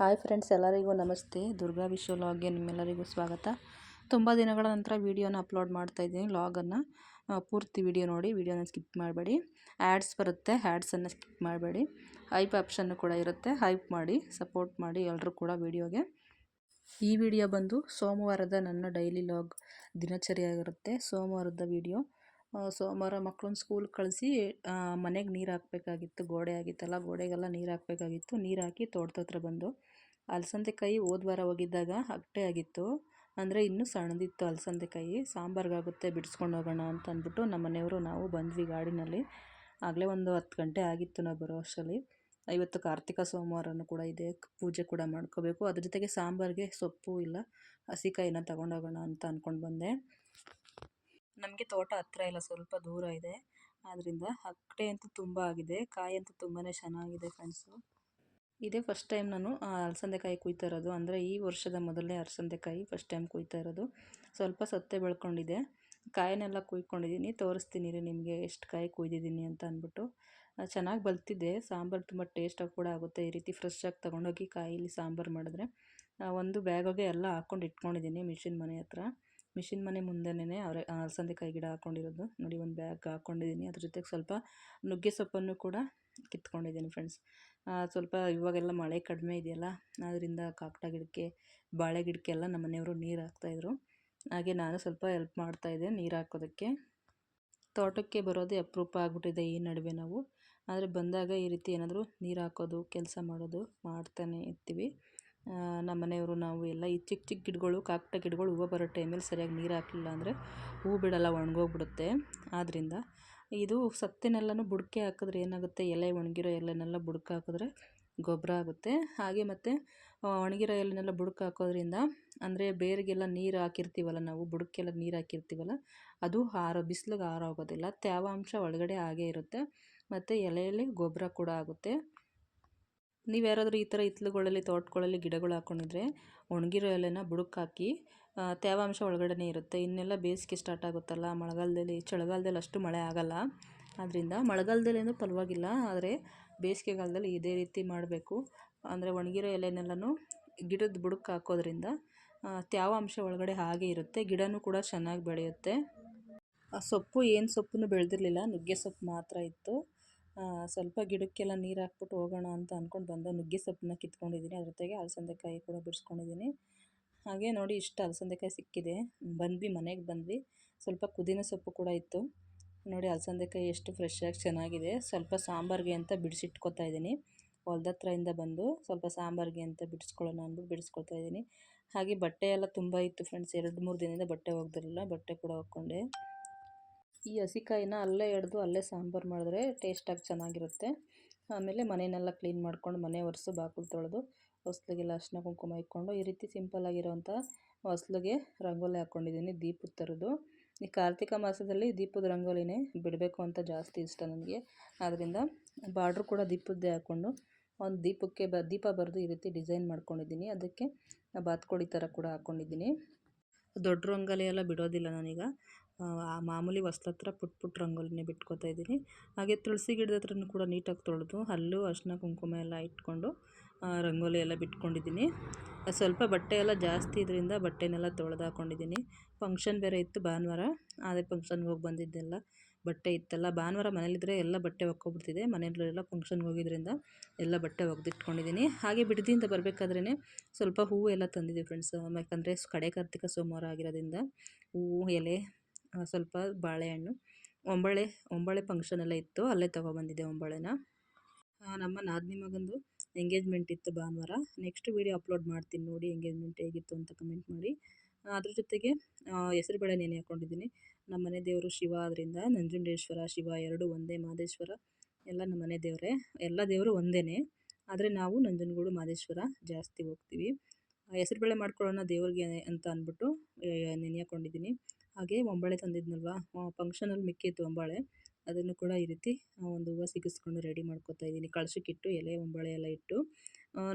Hi friends, ಎಲ್ಲರಿಗೂ ನಮಸ್ತೆ. ದುರ್ಗಾ ವಿಶ್ವ ಲಾಗ್ಗೆ ನಿಮ್ಮೆಲ್ಲರಿಗೂ ಸ್ವಾಗತ. ತುಂಬ ದಿನಗಳ ನಂತರ ವೀಡಿಯೋನ ಅಪ್ಲೋಡ್ ಮಾಡ್ತಾ ಇದ್ದೀನಿ. ಲಾಗನ್ನು ಪೂರ್ತಿ ವಿಡಿಯೋ ನೋಡಿ, ವಿಡಿಯೋನ ಸ್ಕಿಪ್ ಮಾಡಬೇಡಿ. ಆ್ಯಡ್ಸ್ ಬರುತ್ತೆ, ಆ್ಯಡ್ಸನ್ನು ಸ್ಕಿಪ್ ಮಾಡಬೇಡಿ. ಹೈಪ್ ಆಪ್ಷನ್ನು ಕೂಡ ಇರುತ್ತೆ, ಹೈಪ್ ಮಾಡಿ ಸಪೋರ್ಟ್ ಮಾಡಿ ಎಲ್ಲರೂ ಕೂಡ ವಿಡಿಯೋಗೆ. ಈ ವಿಡಿಯೋ ಬಂದು ಸೋಮವಾರದ ನನ್ನ ಡೈಲಿ ಲಾಗ್ ದಿನಚರಿಯಾಗಿರುತ್ತೆ. ಸೋಮವಾರದ ವಿಡಿಯೋ. ಸೋಮವಾರ ಮಕ್ಕಳನ್ನ ಸ್ಕೂಲ್ ಕಳಿಸಿ ಮನೆಗೆ ನೀರು ಹಾಕಬೇಕಾಗಿತ್ತು. ಗೋಡೆ ಆಗಿತ್ತಲ್ಲ, ಗೋಡೆಗೆಲ್ಲ ನೀರು ಹಾಕಬೇಕಾಗಿತ್ತು. ನೀರು ಹಾಕಿ ತೋಟದ ಹತ್ರ ಬಂದು ಅಲಸಂದೆಕಾಯಿ ಹೋದ ವಾರ ಹೋಗಿದ್ದಾಗ ಅಗಟೆ ಆಗಿತ್ತು, ಅಂದರೆ ಇನ್ನೂ ಸಣ್ಣದಿತ್ತು ಅಲಸಂದೆಕಾಯಿ. ಸಾಂಬಾರಿಗಾಗುತ್ತೆ, ಬಿಡಿಸ್ಕೊಂಡು ಹೋಗೋಣ ಅಂತ ಅಂದ್ಬಿಟ್ಟು ನಮ್ಮ ಮನೆಯವರು ನಾವು ಬಂದ್ವಿ ಗಾಡಿನಲ್ಲಿ. ಆಗಲೇ ಒಂದು 10 ಗಂಟೆ ಆಗಿತ್ತು ನಾವು ಬರೋ ಅಷ್ಟರಲ್ಲಿ. ಇವತ್ತು ಕಾರ್ತಿಕ ಸೋಮವಾರನೂ ಕೂಡ ಇದೆ, ಪೂಜೆ ಕೂಡ ಮಾಡ್ಕೋಬೇಕು. ಅದ್ರ ಜೊತೆಗೆ ಸಾಂಬಾರಿಗೆ ಸೊಪ್ಪು ಇಲ್ಲ, ಹಸಿಕಾಯಿನ ತಗೊಂಡೋಗೋಣ ಅಂತ ಅಂದ್ಕೊಂಡು ಬಂದೆ. ನಮಗೆ ತೋಟ ಹತ್ರ ಇಲ್ಲ, ಸ್ವಲ್ಪ ದೂರ ಇದೆ. ಆದ್ದರಿಂದ ಅಗಟೆ ಅಂತೂ ತುಂಬ ಆಗಿದೆ, ಕಾಯಿ ಅಂತೂ ತುಂಬಾ ಚೆನ್ನಾಗಿದೆ ಫ್ರೆಂಡ್ಸು. ಇದೇ ಫಸ್ಟ್ ಟೈಮ್ ನಾನು ಅಲಸಂದೆಕಾಯಿ ಕುಯ್ತಾ ಇರೋದು, ಅಂದರೆ ಈ ವರ್ಷದ ಮೊದಲನೇ ಅಲಸಂದೆಕಾಯಿ ಫಸ್ಟ್ ಟೈಮ್ ಕುಯ್ತಾ ಇರೋದು. ಸ್ವಲ್ಪ ಸತ್ತೆ ಬೆಳ್ಕೊಂಡಿದೆ, ಕಾಯಿನೆಲ್ಲ ಕುಯ್ಕೊಂಡಿದ್ದೀನಿ. ತೋರಿಸ್ತೀನಿ ರೀ ನಿಮಗೆ ಎಷ್ಟು ಕಾಯಿ ಕುಯ್ದಿದ್ದೀನಿ ಅಂತ ಅಂದ್ಬಿಟ್ಟು. ಚೆನ್ನಾಗಿ ಬಲ್ತಿದೆ. ಸಾಂಬಾರು ತುಂಬ ಟೇಸ್ಟಾಗಿ ಕೂಡ ಆಗುತ್ತೆ. ಈ ರೀತಿ ಫ್ರೆಶ್ಶಾಗಿ ತೊಗೊಂಡೋಗಿ ಕಾಯಿಲಿ ಸಾಂಬಾರು ಮಾಡಿದ್ರೆ. ಒಂದು ಬ್ಯಾಗೋಗೆ ಎಲ್ಲ ಹಾಕ್ಕೊಂಡು ಇಟ್ಕೊಂಡಿದ್ದೀನಿ ಮಿಷಿನ್ ಮನೆ ಹತ್ರ. ಮಿಷಿನ್ ಮನೆ ಮುಂದೆನೇ ಅಲಸಂದೆಕಾಯಿ ಗಿಡ ಹಾಕ್ಕೊಂಡಿರೋದು ನೋಡಿ. ಒಂದು ಬ್ಯಾಗ್ ಹಾಕ್ಕೊಂಡಿದ್ದೀನಿ. ಅದ್ರ ಜೊತೆಗೆ ಸ್ವಲ್ಪ ನುಗ್ಗೆ ಸೊಪ್ಪನ್ನು ಕೂಡ ಕಿತ್ಕೊಂಡಿದ್ದೀನಿ ಫ್ರೆಂಡ್ಸ್. ಸ್ವಲ್ಪ ಇವಾಗೆಲ್ಲ ಮಳೆ ಕಡಿಮೆ ಇದೆಯಲ್ಲ, ಅದರಿಂದ ಕಾಕಡ ಗಿಡಕ್ಕೆ, ಬಾಳೆ ಗಿಡಕ್ಕೆಲ್ಲ ನಮ್ಮ ಮನೆಯವರು ನೀರು ಹಾಕ್ತಾಯಿದ್ರು. ಹಾಗೆ ನಾನು ಸ್ವಲ್ಪ ಹೆಲ್ಪ್ ಮಾಡ್ತಾಯಿದ್ದೆ ನೀರು ಹಾಕೋದಕ್ಕೆ. ತೋಟಕ್ಕೆ ಬರೋದೇ ಅಪರೂಪ ಆಗಿಬಿಟ್ಟಿದೆ ಈ ನಡುವೆ ನಾವು. ಆದರೆ ಬಂದಾಗ ಈ ರೀತಿ ಏನಾದರೂ ನೀರು ಹಾಕೋದು, ಕೆಲಸ ಮಾಡೋದು ಮಾಡ್ತಾನೆ ಇರ್ತೀವಿ. ನಮ್ಮ ಮನೆಯವರು ನಾವು ಎಲ್ಲ ಈ ಚಿಕ್ಕ ಚಿಕ್ಕ ಗಿಡಗಳು, ಕಾಕಡ ಗಿಡಗಳು ಹೂವು ಬರೋ ಟೈಮಲ್ಲಿ ಸರಿಯಾಗಿ ನೀರು ಹಾಕಲಿಲ್ಲ ಅಂದರೆ ಹೂವು ಬಿಡಲ್ಲ, ಒಣಗೋಗ್ಬಿಡುತ್ತೆ. ಆದ್ದರಿಂದ ಇದು ಸತ್ತಿನೆಲ್ಲನೂ ಬುಡಕೆ ಹಾಕಿದ್ರೆ ಏನಾಗುತ್ತೆ, ಎಲೆ ಒಣಗಿರೋ ಎಲೆನೆಲ್ಲ ಬುಡಕೆ ಹಾಕಿದ್ರೆ ಗೊಬ್ಬರ ಆಗುತ್ತೆ. ಹಾಗೆ ಮತ್ತು ಒಣಗಿರೋ ಎಲೆನೆಲ್ಲ ಬುಡಕೆ ಹಾಕೋದ್ರಿಂದ, ಅಂದರೆ ಬೇರಿಗೆಲ್ಲ ನೀರು ಹಾಕಿರ್ತೀವಲ್ಲ ನಾವು, ಬುಡಕ್ಕೆಲ್ಲ ನೀರು ಹಾಕಿರ್ತೀವಲ್ಲ, ಅದು ಬಿಸಿಲಿಗೆ ಆರೋಗೋದಿಲ್ಲ. ತೇವಾಂಶ ಒಳಗಡೆ ಹಾಗೇ ಇರುತ್ತೆ, ಮತ್ತು ಎಲೆಯಲ್ಲಿ ಗೊಬ್ಬರ ಕೂಡ ಆಗುತ್ತೆ. ನೀವು ಯಾರಾದರೂ ಈ ಥರ ಹಿತ್ತಲುಗಳಲ್ಲಿ, ತೋಟಗಳಲ್ಲಿ ಗಿಡಗಳು ಹಾಕ್ಕೊಂಡಿದ್ರೆ ಒಣಗಿರೋ ಎಲೆನ ಬುಡಕ್ಕೆ ಹಾಕಿ, ತೇವಾಂಶ ಒಳಗಡೆ ಇರುತ್ತೆ. ಇನ್ನೆಲ್ಲ ಬೇಸಿಗೆ ಸ್ಟಾರ್ಟ್ ಆಗುತ್ತಲ್ಲ, ಮಳೆಗಾಲದಲ್ಲಿ, ಚಳಿಗಾಲದಲ್ಲಿ ಅಷ್ಟು ಮಳೆ ಆಗೋಲ್ಲ. ಆದ್ದರಿಂದ ಮಳೆಗಾಲದಲ್ಲೇನೂ ಪರವಾಗಿಲ್ಲ, ಆದರೆ ಬೇಸಿಗೆಗಾಲದಲ್ಲಿ ಇದೇ ರೀತಿ ಮಾಡಬೇಕು. ಅಂದರೆ ಒಣಗಿರೋ ಎಲೆನೆಲ್ಲನೂ ಗಿಡದ ಬುಡಕ್ಕೆ ಹಾಕೋದ್ರಿಂದ ತೇವಾಂಶ ಒಳಗಡೆ ಹಾಗೆ ಇರುತ್ತೆ, ಗಿಡನೂ ಕೂಡ ಚೆನ್ನಾಗಿ ಬೆಳೆಯುತ್ತೆ. ಆ ಸೊಪ್ಪು ಏನು ಸೊಪ್ಪನ್ನು ಬೆಳೆದಿರಲಿಲ್ಲ, ನುಗ್ಗೆ ಸೊಪ್ಪು ಮಾತ್ರ ಇತ್ತು. ಸ್ವಲ್ಪ ಗಿಡಕ್ಕೆಲ್ಲ ನೀರು ಹಾಕ್ಬಿಟ್ಟು ಹೋಗೋಣ ಅಂತ ಅಂದ್ಕೊಂಡು ಬಂದು ನುಗ್ಗೆ ಸೊಪ್ಪನ್ನ ಕಿತ್ಕೊಂಡಿದ್ದೀನಿ. ಅದ್ರ ಜೊತೆಗೆ ಅಲಸಂದೆಕಾಯಿ ಕೂಡ ಬಿಡಿಸ್ಕೊಂಡಿದ್ದೀನಿ. ಹಾಗೆ ನೋಡಿ, ಇಷ್ಟು ಅಲಸಂದೆಕಾಯಿ ಸಿಕ್ಕಿದೆ. ಮನೆಗೆ ಬಂದ್ವಿ. ಸ್ವಲ್ಪ ಪುದೀನ ಸೊಪ್ಪು ಕೂಡ ಇತ್ತು ನೋಡಿ. ಅಲಸಂದೆಕಾಯಿ ಎಷ್ಟು ಫ್ರೆಶ್ಶಾಗಿ ಚೆನ್ನಾಗಿದೆ. ಸ್ವಲ್ಪ ಸಾಂಬಾರಿಗೆ ಅಂತ ಬಿಡಿಸಿಟ್ಕೊತಾ ಇದ್ದೀನಿ. ಹೊಲ್ದ ಹತ್ರದಿಂದ ಬಂದು ಸ್ವಲ್ಪ ಸಾಂಬಾರಿಗೆ ಅಂತ ಬಿಡಿಸ್ಕೊಳ್ಳೋಣ ಅಂದ್ಬಿಟ್ಟು ಬಿಡಿಸ್ಕೊಳ್ತಾ ಇದ್ದೀನಿ. ಹಾಗೆ ಬಟ್ಟೆ ಎಲ್ಲ ತುಂಬ ಇತ್ತು ಫ್ರೆಂಡ್ಸ್. 2-3 ದಿನದಿಂದ ಬಟ್ಟೆ ಒಗ್ದಿರಲಿಲ್ಲ, ಬಟ್ಟೆ ಕೂಡ ಒಗ್ಕೊಂಡೆ. ಈ ಹಸಿಕಾಯಿನ ಅಲ್ಲೇ ಹಿಡ್ದು ಅಲ್ಲೇ ಸಾಂಬಾರು ಮಾಡಿದ್ರೆ ಟೇಸ್ಟಾಗಿ ಚೆನ್ನಾಗಿರುತ್ತೆ. ಆಮೇಲೆ ಮನೆಯನ್ನೆಲ್ಲ ಕ್ಲೀನ್ ಮಾಡ್ಕೊಂಡು, ಮನೆ ಒರೆಸು, ಬಾಗಿಲು ತೊಳೆದು, ಹೊಸ್ಲಿಗೆಲ್ಲ ಅರಿಶಿನ ಕುಂಕುಮ ಇಟ್ಕೊಂಡು ಈ ರೀತಿ ಸಿಂಪಲ್ಲಾಗಿರೋವಂಥ ಹೊಸ್ಲಿಗೆ ರಂಗೋಲಿ ಹಾಕ್ಕೊಂಡಿದ್ದೀನಿ, ದೀಪದ ಥರದ್ದು. ಈ ಕಾರ್ತಿಕ ಮಾಸದಲ್ಲಿ ದೀಪದ ರಂಗೋಲಿನೇ ಬಿಡಬೇಕು ಅಂತ ಜಾಸ್ತಿ ಇಷ್ಟ ನನಗೆ. ಆದ್ದರಿಂದ ಬಾರ್ಡ್ರು ಕೂಡ ದೀಪದ್ದೇ ಹಾಕ್ಕೊಂಡು ಒಂದು ದೀಪಕ್ಕೆ ದೀಪ ಬರೆದು ಈ ರೀತಿ ಡಿಸೈನ್ ಮಾಡ್ಕೊಂಡಿದ್ದೀನಿ. ಅದಕ್ಕೆ ಬಾತುಕೋಳಿ ಥರ ಕೂಡ ಹಾಕ್ಕೊಂಡಿದ್ದೀನಿ. ದೊಡ್ಡ ರಂಗೋಲಿ ಎಲ್ಲ ಬಿಡೋದಿಲ್ಲ ನಾನೀಗ. ಮಾಮೂಲಿ ಹೊಸ್ಲ ಹತ್ರ ಪುಟ್ಟ ರಂಗೋಲಿನೇ ಬಿಟ್ಕೋತಾ ಇದ್ದೀನಿ. ಹಾಗೆ ತುಳಸಿ ಗಿಡದ ಹತ್ರನೂ ಕೂಡ ನೀಟಾಗಿ ತೊಳೆದು ಅಲ್ಲೂ ಅರಿಶಿನ ಕುಂಕುಮ ಎಲ್ಲ ಇಟ್ಕೊಂಡು ರಂಗೋಲಿ ಎಲ್ಲ ಬಿಟ್ಕೊಂಡಿದ್ದೀನಿ. ಸ್ವಲ್ಪ ಬಟ್ಟೆ ಎಲ್ಲ ಜಾಸ್ತಿ ಇದರಿಂದ ಬಟ್ಟೆನೆಲ್ಲ ತೊಳೆದು ಹಾಕ್ಕೊಂಡಿದ್ದೀನಿ. ಫಂಕ್ಷನ್ ಬೇರೆ ಇತ್ತು ಭಾನುವಾರ, ಅದೇ ಫಂಕ್ಷನ್ಗೆ ಹೋಗಿ ಬಂದಿದ್ದೆಲ್ಲ ಬಟ್ಟೆ ಇತ್ತಲ್ಲ. ಭಾನುವಾರ ಮನೇಲಿದ್ದರೆ ಎಲ್ಲ ಬಟ್ಟೆ ಒಕ್ಕೊಬಿಡ್ತಿದೆ, ಮನೆಯಲ್ಲೆಲ್ಲ ಫಂಕ್ಷನ್ಗೆ ಹೋಗಿದ್ದರಿಂದ ಎಲ್ಲ ಬಟ್ಟೆ ಒಗೆದಿಟ್ಕೊಂಡಿದ್ದೀನಿ. ಹಾಗೆ ಬಿಡದಿಯಿಂದ ಬರಬೇಕಾದ್ರೇ ಸ್ವಲ್ಪ ಹೂವು ಎಲ್ಲ ತಂದಿದ್ದೆ ಫ್ರೆಂಡ್ಸ್. ಯಾಕಂದರೆ ಕಡೆ ಕಾರ್ತಿಕ ಸೋಮವಾರ ಆಗಿರೋದ್ರಿಂದ ಹೂವು, ಎಲೆ, ಸ್ವಲ್ಪ ಬಾಳೆಹಣ್ಣು, ಒಂಬಳೆ ಫಂಕ್ಷನ್ ಎಲ್ಲ ಇತ್ತು, ಅಲ್ಲೇ ತೊಗೊಬಂದಿದ್ದೆ ಒಂಬಳೆನ. ನಮ್ಮ ನಾದಿನಿ ಮಗಂದು ಎಂಗೇಜ್ಮೆಂಟ್ ಇತ್ತು ಭಾನುವಾರ. ನೆಕ್ಸ್ಟ್ ವೀಡಿಯೋ ಅಪ್ಲೋಡ್ ಮಾಡ್ತೀನಿ ನೋಡಿ, ಎಂಗೇಜ್ಮೆಂಟ್ ಹೇಗಿತ್ತು ಅಂತ ಕಮೆಂಟ್ ಮಾಡಿ. ಅದ್ರ ಜೊತೆಗೆ ಹೆಸರುಬೇಳೆ ನೆನೆ ಹಾಕ್ಕೊಂಡಿದ್ದೀನಿ. ನಮ್ಮ ಮನೆ ದೇವರು ಶಿವ ಆದ್ದರಿಂದ ನಂಜುಂಡೇಶ್ವರ, ಶಿವ ಎರಡೂ ಒಂದೇ. ಮಹದೇಶ್ವರ ಎಲ್ಲ ನಮ್ಮ ಮನೆ ದೇವರೇ. ಎಲ್ಲ ದೇವರು ಒಂದೇ, ಆದರೆ ನಾವು ನಂಜನಗೂಡು ಮಹದೇಶ್ವರ ಜಾಸ್ತಿ ಹೋಗ್ತೀವಿ. ಹೆಸರುಬೇಳೆ ಮಾಡ್ಕೊಳ್ಳೋಣ ದೇವ್ರಿಗೆ ಅಂತ ಅಂದ್ಬಿಟ್ಟು ನೆನೆ ಹಾಕ್ಕೊಂಡಿದ್ದೀನಿ. ಹಾಗೆ ಒಂಬಳೆ ತಂದಿದ್ನಲ್ವ, ಫಂಕ್ಷನಲ್ಲಿ ಮಿಕ್ಕಿತ್ತು ಒಂಬಳೆ, ಅದನ್ನು ಕೂಡ ಈ ರೀತಿ ಒಂದು ಹೂವು ಸಿಗಿಸ್ಕೊಂಡು ರೆಡಿ ಮಾಡ್ಕೊತಾ ಇದ್ದೀನಿ. ಕಳಶಕ್ಕಿಟ್ಟು ಎಲೆ, ಒಂಬಳೆ ಎಲ್ಲ ಇಟ್ಟು.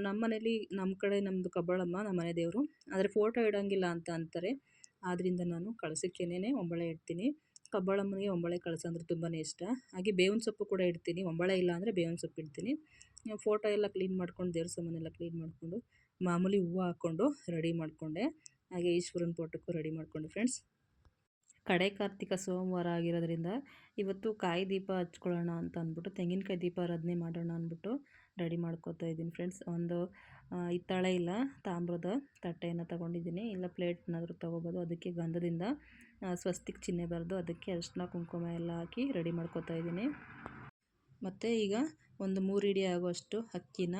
ನಮ್ಮ ಮನೇಲಿ, ನಮ್ಮ ಕಡೆ ನಮ್ಮದು ಕಬ್ಬಾಳಮ್ಮ ನಮ್ಮ ಮನೆ ದೇವರು, ಆದರೆ ಫೋಟೋ ಇಡೋಂಗಿಲ್ಲ ಅಂತ ಅಂತಾರೆ. ಆದ್ದರಿಂದ ನಾನು ಕಳಸಕ್ಕೇನೆ ಒಂಬಳೆ ಇಡ್ತೀನಿ. ಕಬ್ಬಾಳಮ್ಮನಿಗೆ ಒಂಬಳೆ ಕಳಸ ಅಂದರೆ ತುಂಬಾ ಇಷ್ಟ. ಹಾಗೆ ಬೇವಿನ ಸೊಪ್ಪು ಕೂಡ ಇಡ್ತೀನಿ. ಒಂಬಳೆ ಇಲ್ಲ ಅಂದರೆ ಬೇವಿನ ಸೊಪ್ಪು ಇಡ್ತೀನಿ. ಫೋಟೋ ಎಲ್ಲ ಕ್ಲೀನ್ ಮಾಡ್ಕೊಂಡು ದೇವ್ರ ಸಾಮಾನೆಲ್ಲ ಕ್ಲೀನ್ ಮಾಡಿಕೊಂಡು ಮಾಮೂಲಿ ಹೂವು ಹಾಕ್ಕೊಂಡು ರೆಡಿ ಮಾಡಿಕೊಂಡೆ. ಹಾಗೆ ಈಶ್ವರನ ಫೋಟೋಕ್ಕೂ ರೆಡಿ ಮಾಡಿಕೊಂಡೆ ಫ್ರೆಂಡ್ಸ್. ಕಡೆ ಕಾರ್ತಿಕ ಸೋಮವಾರ ಆಗಿರೋದ್ರಿಂದ ಇವತ್ತು ಕಾಯಿ ದೀಪ ಹಚ್ಕೊಳ್ಳೋಣ ಅಂತ ಅಂದ್ಬಿಟ್ಟು ತೆಂಗಿನಕಾಯಿ ದೀಪಾರಾಧನೆ ಮಾಡೋಣ ಅಂದ್ಬಿಟ್ಟು ರೆಡಿ ಮಾಡ್ಕೋತಾ ಇದ್ದೀನಿ ಫ್ರೆಂಡ್ಸ್. ಒಂದು ಹಿತ್ತಾಳೆ ಇಲ್ಲ ತಾಮ್ರದ ತಟ್ಟೆಯನ್ನು ತೊಗೊಂಡಿದ್ದೀನಿ, ಇಲ್ಲ ಪ್ಲೇಟ್ನಾದರೂ ತೊಗೋಬೋದು. ಅದಕ್ಕೆ ಗಂಧದಿಂದ ಸ್ವಸ್ತಿಕ್ ಚಿಹ್ನೆ ಬರೆದು ಅದಕ್ಕೆ ಅರಿಶಿನ ಕುಂಕುಮ ಎಲ್ಲ ಹಾಕಿ ರೆಡಿ ಮಾಡ್ಕೋತಾ ಇದ್ದೀನಿ. ಮತ್ತು ಈಗ ಒಂದು 3 ಇಡಿ ಆಗುವಷ್ಟು ಅಕ್ಕಿನ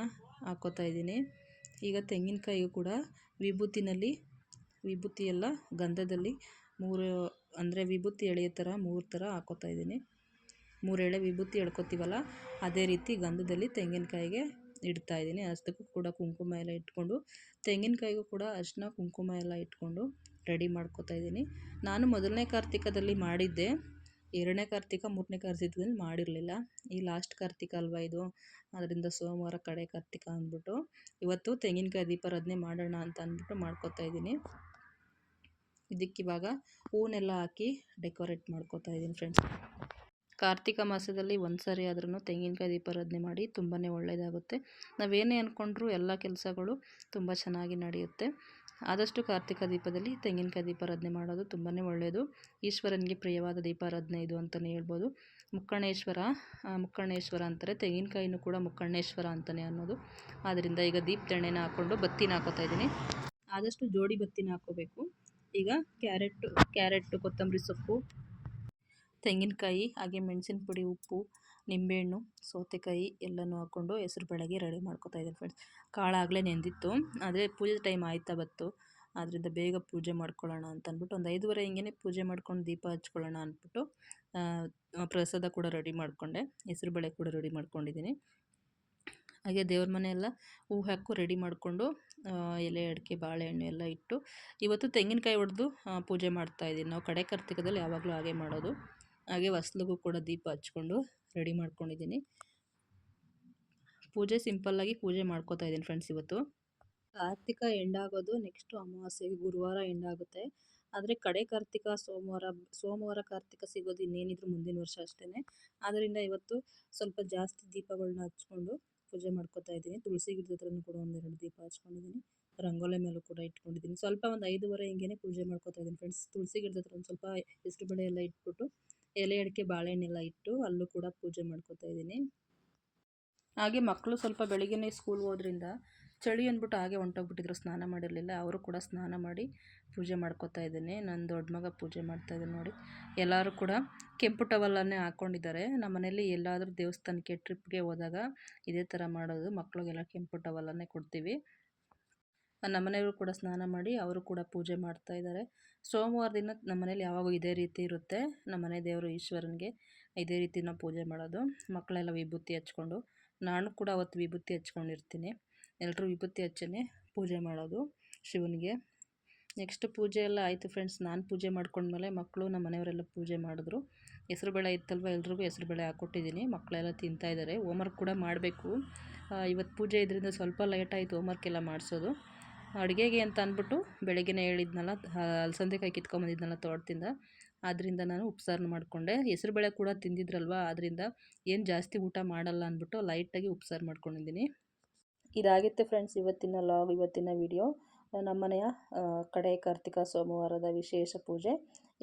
ಹಾಕ್ಕೋತಾ ಇದ್ದೀನಿ. ಈಗ ತೆಂಗಿನಕಾಯಿಗೂ ಕೂಡ ವಿಭೂತಿ ಎಲ್ಲ ಗಂಧದಲ್ಲಿ 3 ಅಂದರೆ ವಿಭೂತಿ ಎಳೆಯೋ ಥರ 3 ಥರ ಹಾಕ್ಕೋತಾ ಇದ್ದೀನಿ. 3 ಎಳೆ ವಿಭೂತಿ ಎಳ್ಕೊತೀವಲ್ಲ ಅದೇ ರೀತಿ ಗಂಧದಲ್ಲಿ ತೆಂಗಿನಕಾಯಿಗೆ ಇಡ್ತಾಯಿದ್ದೀನಿ. ಅಷ್ಟಕ್ಕೂ ಕೂಡ ಕುಂಕುಮ ಎಲ್ಲ ಇಟ್ಕೊಂಡು ತೆಂಗಿನಕಾಯಿಗೂ ಕೂಡ ಅರಿಶಿನ ಕುಂಕುಮ ಎಲ್ಲ ಇಟ್ಕೊಂಡು ರೆಡಿ ಮಾಡ್ಕೋತಾ ಇದ್ದೀನಿ. ನಾನು ಮೊದಲನೇ ಕಾರ್ತಿಕದಲ್ಲಿ ಮಾಡಿದ್ದೆ, 2ನೇ ಕಾರ್ತಿಕ 3ನೇ ಕಾರ್ತಿಕದಲ್ಲಿ ಮಾಡಿರಲಿಲ್ಲ. ಈ ಲಾಸ್ಟ್ ಕಾರ್ತಿಕ ಅಲ್ವಾ ಇದು, ಅದರಿಂದ ಸೋಮವಾರ ಕಡೆ ಕಾರ್ತಿಕ ಅಂದ್ಬಿಟ್ಟು ಇವತ್ತು ತೆಂಗಿನಕಾಯಿ ದೀಪಾರಾಧನೆ ಮಾಡೋಣ ಅಂತ ಅಂದ್ಬಿಟ್ಟು ಮಾಡ್ಕೋತಾ ಇದ್ದೀನಿ. ಇದಕ್ಕಿವಾಗ ಹೂನೆಲ್ಲ ಹಾಕಿ ಡೆಕೋರೇಟ್ ಮಾಡ್ಕೋತಾ ಇದ್ದೀನಿ ಫ್ರೆಂಡ್ಸ್. ಕಾರ್ತಿಕ ಮಾಸದಲ್ಲಿ ಒಂದು ಸಾರಿ ಆದ್ರೂ ತೆಂಗಿನಕಾಯಿ ದೀಪಾರಾಧನೆ ಮಾಡಿ ತುಂಬಾ ಒಳ್ಳೆಯದಾಗುತ್ತೆ. ನಾವೇನೇ ಅಂದ್ಕೊಂಡ್ರೂ ಎಲ್ಲ ಕೆಲಸಗಳು ತುಂಬ ಚೆನ್ನಾಗಿ ನಡೆಯುತ್ತೆ. ಆದಷ್ಟು ಕಾರ್ತಿಕ ದೀಪದಲ್ಲಿ ತೆಂಗಿನಕಾಯಿ ದೀಪಾರಾಧನೆ ಮಾಡೋದು ತುಂಬಾ ಒಳ್ಳೆಯದು. ಈಶ್ವರನಿಗೆ ಪ್ರಿಯವಾದ ದೀಪಾರಾಧನೆ ಇದು ಅಂತಲೇ ಹೇಳ್ಬೋದು. ಮುಕ್ಕಣ್ಣೇಶ್ವರ ಅಂತಾರೆ, ತೆಂಗಿನಕಾಯಿನೂ ಕೂಡ ಮುಕ್ಕಣ್ಣೇಶ್ವರ ಅಂತಲೇ ಅನ್ನೋದು. ಆದ್ದರಿಂದ ಈಗ ದೀಪದ ಎಣ್ಣೆನ ಹಾಕ್ಕೊಂಡು ಬತ್ತಿನ ಹಾಕೋತಾ ಇದ್ದೀನಿ. ಆದಷ್ಟು ಜೋಡಿ ಬತ್ತಿನ ಹಾಕ್ಕೋಬೇಕು. ಈಗ ಕ್ಯಾರೆಟು ಕೊತ್ತಂಬರಿ ಸೊಪ್ಪು, ತೆಂಗಿನಕಾಯಿ, ಹಾಗೆ ಮೆಣಸಿನ ಪುಡಿ, ಉಪ್ಪು, ನಿಂಬೆಹಣ್ಣು, ಸೌತೆಕಾಯಿ ಎಲ್ಲನೂ ಹಾಕ್ಕೊಂಡು ಹೆಸರು ಬೇಳೆಗೆ ರೆಡಿ ಮಾಡ್ಕೊತಾ ಇದ್ದೀನಿ ಫ್ರೆಂಡ್ಸ್. ಕಾಳಾಗಲೇ ನೆಂದಿತ್ತು, ಆದರೆ ಪೂಜೆ ಟೈಮ್ ಆಯ್ತಾ ಬತ್ತು, ಆದ್ದರಿಂದ ಬೇಗ ಪೂಜೆ ಮಾಡ್ಕೊಳ್ಳೋಣ ಅಂತ ಅಂದ್ಬಿಟ್ಟು ಒಂದು 5:30 ಹಿಂಗೆ ಪೂಜೆ ಮಾಡ್ಕೊಂಡು ದೀಪ ಹಚ್ಕೊಳ್ಳೋಣ ಅಂದ್ಬಿಟ್ಟು ಪ್ರಸಾದ ಕೂಡ ರೆಡಿ ಮಾಡಿಕೊಂಡೆ. ಹೆಸರು ಬೇಳೆ ಕೂಡ ರೆಡಿ ಮಾಡ್ಕೊಂಡಿದ್ದೀನಿ. ಹಾಗೆ ದೇವ್ರ ಮನೆ ಎಲ್ಲ ಹೂ ಹಾಕು ರೆಡಿ ಮಾಡಿಕೊಂಡು ಎಲೆ ಅಡಿಕೆ ಬಾಳೆಹಣ್ಣು ಎಲ್ಲ ಇಟ್ಟು ಇವತ್ತು ತೆಂಗಿನಕಾಯಿ ಹೊಡೆದು ಪೂಜೆ ಮಾಡ್ತಾಯಿದ್ದೀನಿ. ನಾವು ಕಡೆ ಕಾರ್ತಿಕದಲ್ಲಿ ಯಾವಾಗಲೂ ಹಾಗೆ ಮಾಡೋದು. ಹಾಗೆ ಹೊಸ್ಲಿಗೂ ಕೂಡ ದೀಪ ಹಚ್ಕೊಂಡು ರೆಡಿ ಮಾಡ್ಕೊಂಡಿದ್ದೀನಿ. ಪೂಜೆ ಸಿಂಪಲ್ಲಾಗಿ ಪೂಜೆ ಮಾಡ್ಕೋತಾ ಇದ್ದೀನಿ ಫ್ರೆಂಡ್ಸ್. ಇವತ್ತು ಕಾರ್ತಿಕ ಎಂಡಾಗೋದು ನೆಕ್ಸ್ಟು ಅಮಾವಾಸ್ಯೆಗೆ ಗುರುವಾರ ಎಂಡಾಗುತ್ತೆ. ಆದರೆ ಕಡೆ ಕಾರ್ತಿಕ ಸೋಮವಾರ ಕಾರ್ತಿಕ ಸಿಗೋದು ಇನ್ನೇನಿದ್ರು ಮುಂದಿನ ವರ್ಷ ಅಷ್ಟೇ. ಆದ್ದರಿಂದ ಇವತ್ತು ಸ್ವಲ್ಪ ಜಾಸ್ತಿ ದೀಪಗಳನ್ನ ಹಚ್ಕೊಂಡು ಪೂಜೆ ಮಾಡ್ಕೋತಾ ಇದ್ದೀನಿ. ತುಳಸಿ ಗಿಡದ ಹತ್ರನೂ ಕೂಡ 1-2 ದೀಪ ಹಚ್ಕೊಂಡಿದ್ದೀನಿ. ರಂಗೋಲಿ ಮೇಲೂ ಕೂಡ ಇಟ್ಕೊಂಡಿದ್ದೀನಿ. ಸ್ವಲ್ಪ ಒಂದು 5:30 ಹಿಂಗೆ ಪೂಜೆ ಮಾಡ್ಕೋತಾ ಇದ್ದೀನಿ ಫ್ರೆಂಡ್ಸ್. ತುಳಸಿ ಗಿಡದ ಹತ್ರ ಒಂದು ಸ್ವಲ್ಪ ಹೆಸರು ಬೇಳೆ ಎಲ್ಲ ಇಟ್ಬಿಟ್ಟು ಎಲೆ ಅಡಿಕೆ ಬಾಳೆಹಣ್ಣೆಲ್ಲ ಇಟ್ಟು ಅಲ್ಲೂ ಕೂಡ ಪೂಜೆ ಮಾಡ್ಕೋತಾ ಇದ್ದೀನಿ. ಹಾಗೆ ಮಕ್ಕಳು ಸ್ವಲ್ಪ ಬೆಳಿಗ್ಗೆ ಸ್ಕೂಲ್ಗೆ ಹೋದ್ರಿಂದ ಚಳಿ ಅಂದ್ಬಿಟ್ಟು ಹಾಗೆ ಹೊಂಟೋಗ್ಬಿಟ್ಟಿದ್ರು, ಸ್ನಾನ ಮಾಡಿರಲಿಲ್ಲ. ಅವರು ಕೂಡ ಸ್ನಾನ ಮಾಡಿ ಪೂಜೆ ಮಾಡ್ಕೋತಾ ಇದ್ದೀನಿ. ನನ್ನ ದೊಡ್ಡ ಮಗ ಪೂಜೆ ಮಾಡ್ತಾಯಿದ್ದೀನಿ ನೋಡಿ. ಎಲ್ಲರೂ ಕೂಡ ಕೆಂಪು ಟವಲನ್ನೇ ಹಾಕ್ಕೊಂಡಿದ್ದಾರೆ. ನಮ್ಮ ಮನೇಲಿ ಎಲ್ಲಾದರೂ ದೇವಸ್ಥಾನಕ್ಕೆ ಟ್ರಿಪ್ಗೆ ಹೋದಾಗ ಇದೇ ಥರ ಮಾಡೋದು, ಮಕ್ಕಳಿಗೆಲ್ಲ ಕೆಂಪು ಟವಲನ್ನೇ ಕೊಡ್ತೀವಿ. ನಮ್ಮ ಮನೆಯವರು ಕೂಡ ಸ್ನಾನ ಮಾಡಿ ಅವರು ಕೂಡ ಪೂಜೆ ಮಾಡ್ತಾಯಿದ್ದಾರೆ. ಸೋಮವಾರ ದಿನ ನಮ್ಮ ಮನೇಲಿ ಯಾವಾಗೂ ಇದೇ ರೀತಿ ಇರುತ್ತೆ. ನಮ್ಮ ಮನೆ ದೇವರು ಈಶ್ವರನಿಗೆ ಇದೇ ರೀತಿ ನಾವು ಪೂಜೆ ಮಾಡೋದು. ಮಕ್ಕಳೆಲ್ಲ ವಿಭೂತಿ ಹಚ್ಕೊಂಡು, ನಾನು ಕೂಡ ಅವತ್ತು ವಿಭೂತಿ ಹಚ್ಕೊಂಡಿರ್ತೀನಿ. ಎಲ್ಲರೂ ವಿಭೂತಿ ಹಚ್ಚೇ ಪೂಜೆ ಮಾಡೋದು ಶಿವನಿಗೆ. ನೆಕ್ಸ್ಟ್ ಪೂಜೆ ಎಲ್ಲ ಆಯಿತು ಫ್ರೆಂಡ್ಸ್. ನಾನು ಪೂಜೆ ಮಾಡ್ಕೊಂಡ್ಮೇಲೆ ಮಕ್ಕಳು ನಮ್ಮ ಮನೆಯವರೆಲ್ಲ ಪೂಜೆ ಮಾಡಿದ್ರು. ಹೆಸರುಬೇಳೆ ಇತ್ತಲ್ವ, ಎಲ್ರಿಗೂ ಹೆಸರುಬೇಳೆ ಹಾಕ್ಕೊಟ್ಟಿದ್ದೀನಿ. ಮಕ್ಕಳೆಲ್ಲ ತಿಂತಾಯಿದ್ದಾರೆ. ಹೋಮ್ವರ್ಕ್ ಕೂಡ ಮಾಡಬೇಕು. ಇವತ್ತು ಪೂಜೆ ಇದರಿಂದ ಸ್ವಲ್ಪ ಲೇಟ್ ಆಯಿತು ಹೋಮ್ವರ್ಕ್ ಎಲ್ಲ ಮಾಡಿಸೋದು. ಅಡುಗೆಗೆ ಅಂತ ಅಂದ್ಬಿಟ್ಟು ಬೆಳಗ್ಗೆನೇ ಹೇಳಿದ್ನಲ್ಲ, ಅಲಸಂದೆಕಾಯಿ ಕಿತ್ಕೊಂಬಂದಿದ್ನಲ್ಲ ತೋಟದಿಂದ, ಆದ್ದರಿಂದ ನಾನು ಉಪ್ಸಾರನ್ನ ಮಾಡಿಕೊಂಡೆ. ಹೆಸರುಬೇಳೆ ಕೂಡ ತಿಂದಿದ್ರಲ್ವ, ಆದ್ದರಿಂದ ಏನು ಜಾಸ್ತಿ ಊಟ ಮಾಡಲ್ಲ ಅಂದ್ಬಿಟ್ಟು ಲೈಟಾಗಿ ಉಪ್ಸಾರು ಮಾಡ್ಕೊಂಡಿದ್ದೀನಿ. ಇದಾಗಿತ್ತು ಫ್ರೆಂಡ್ಸ್ ಇವತ್ತಿನ ಲಾಗ್, ಇವತ್ತಿನ ವಿಡಿಯೋ. ನಮ್ಮನೆಯ ಕಡೆ ಕಾರ್ತಿಕ ಸೋಮವಾರದ ವಿಶೇಷ ಪೂಜೆ.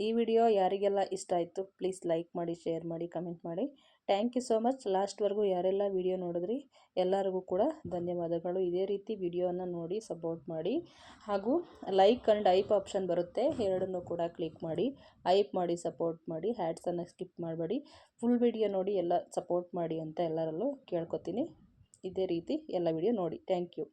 ಈ ವಿಡಿಯೋ ಯಾರಿಗೆಲ್ಲ ಇಷ್ಟ ಆಯಿತು ಪ್ಲೀಸ್ ಲೈಕ್ ಮಾಡಿ, ಶೇರ್ ಮಾಡಿ, ಕಮೆಂಟ್ ಮಾಡಿ. Thank you so much. ಲಾಸ್ಟ್ವರೆಗೂ ಯಾರೆಲ್ಲ ವಿಡಿಯೋ ನೋಡಿದ್ರಿ ಎಲ್ಲರಿಗೂ ಕೂಡ ಧನ್ಯವಾದಗಳು. ಇದೇ ರೀತಿ ವಿಡಿಯೋನ ನೋಡಿ ಸಪೋರ್ಟ್ ಮಾಡಿ. ಹಾಗೂ ಲೈಕ್ ಆ್ಯಂಡ್ ಐಪ್ ಆಪ್ಷನ್ ಬರುತ್ತೆ, ಎರಡನ್ನೂ ಕೂಡ ಕ್ಲಿಕ್ ಮಾಡಿ, ಐಪ್ ಮಾಡಿ, ಸಪೋರ್ಟ್ ಮಾಡಿ. ಹ್ಯಾಡ್ಸನ್ನು ಸ್ಕಿಪ್ ಮಾಡಬೇಡಿ. ಫುಲ್ ವಿಡಿಯೋ ನೋಡಿ ಎಲ್ಲ ಸಪೋರ್ಟ್ ಮಾಡಿ ಅಂತ ಎಲ್ಲರಲ್ಲೂ ಕೇಳ್ಕೊತೀನಿ. ಇದೇ ರೀತಿ ಎಲ್ಲ ವಿಡಿಯೋ ನೋಡಿ. Thank you.